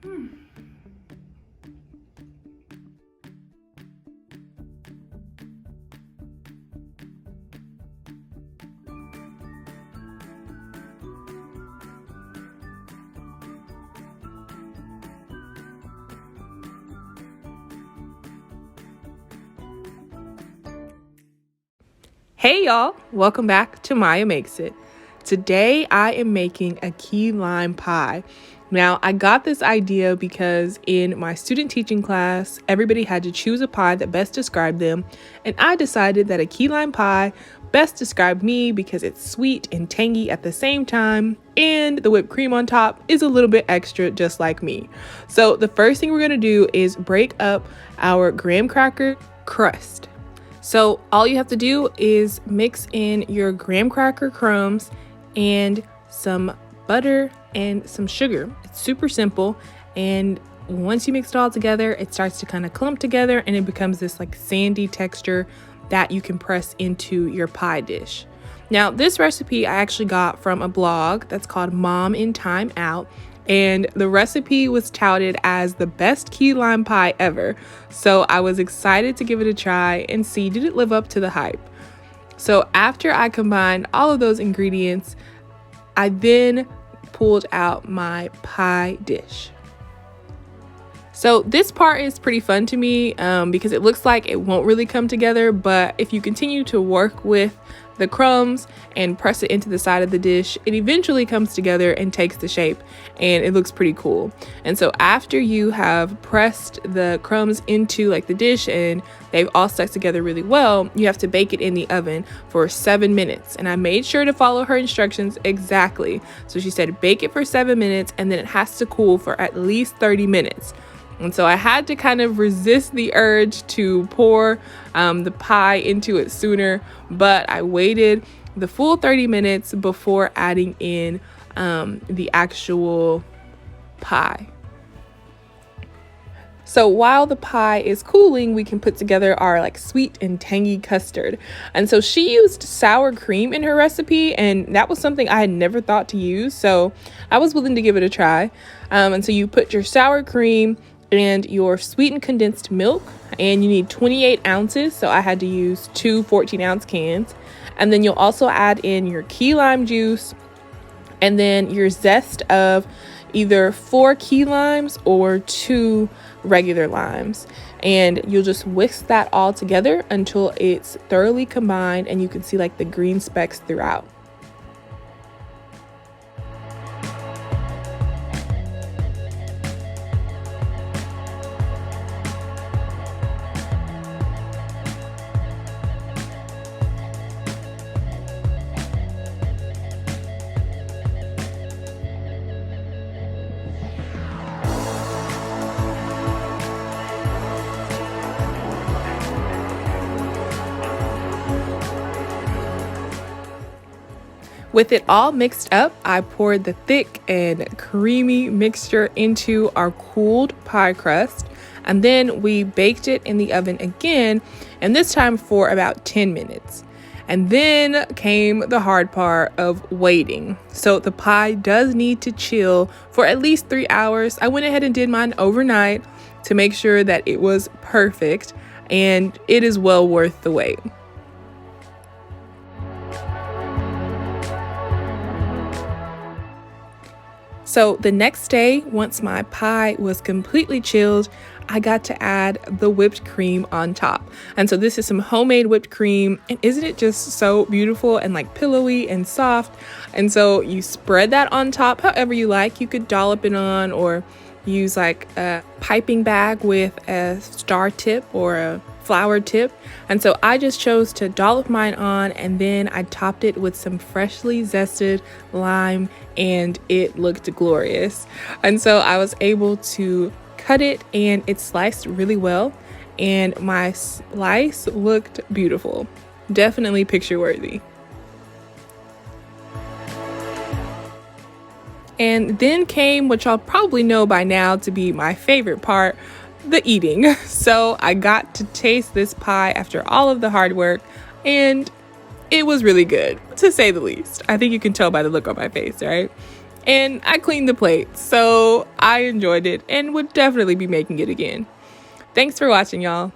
Hey y'all, welcome back to Maya Makes It. Today I am making a key lime pie. Now I got this idea because in my student teaching class, everybody had to choose a pie that best described them, and I decided that a key lime pie best described me because it's sweet and tangy at the same time, and the whipped cream on top is a little bit extra just like me. So the first thing we're going to do is break up our graham cracker crust. So all you have to do is mix in your graham cracker crumbs and some butter and some sugar. It's super simple, and once you mix it all together, it starts to kind of clump together and it becomes this like sandy texture that you can press into your pie dish. Now this recipe I actually got from a blog that's called Mom in Time Out, and the recipe was touted as the best key lime pie ever. So I was excited to give it a try and see did it live up to the hype. So after I combined all of those ingredients, I then pulled out my pie dish. So this part is pretty fun to me because it looks like it won't really come together, but if you continue to work with the crumbs and press it into the side of the dish, it eventually comes together and takes the shape, and it looks pretty cool. And so after you have pressed the crumbs into like the dish and they've all stuck together really well, you have to bake it in the oven for 7 minutes. And I made sure to follow her instructions exactly. So she said bake it for 7 minutes and then it has to cool for at least 30 minutes. And so I had to kind of resist the urge to pour the pie into it sooner, but I waited the full 30 minutes before adding in the actual pie. So while the pie is cooling, we can put together our like sweet and tangy custard. And so she used sour cream in her recipe, and that was something I had never thought to use. So I was willing to give it a try. And so you put your sour cream and your sweetened condensed milk, and you need 28 ounces. So I had to use two 14-ounce cans. And then you'll also add in your key lime juice and then your zest of either 4 key limes or 2 regular limes. And you'll just whisk that all together until it's thoroughly combined and you can see like the green specks throughout. With it all mixed up, I poured the thick and creamy mixture into our cooled pie crust, and then we baked it in the oven again, and this time for about 10 minutes. And then came the hard part of waiting. So the pie does need to chill for at least 3 hours. I went ahead and did mine overnight to make sure that it was perfect, and it is well worth the wait. So the next day, once my pie was completely chilled, I got to add the whipped cream on top. And so this is some homemade whipped cream, and isn't it just so beautiful and like pillowy and soft? And so you spread that on top however you like. You could dollop it on or use like a piping bag with a star tip or a flower tip. And so I just chose to dollop mine on, and then I topped it with some freshly zested lime, and it looked glorious. And so I was able to cut it, and it sliced really well, and my slice looked beautiful. Definitely picture worthy. And then came what y'all probably know by now to be my favorite part, the eating. So I got to taste this pie after all of the hard work, and it was really good, to say the least. I think you can tell by the look on my face, right? And I cleaned the plate, so I enjoyed it and would definitely be making it again. Thanks for watching, y'all.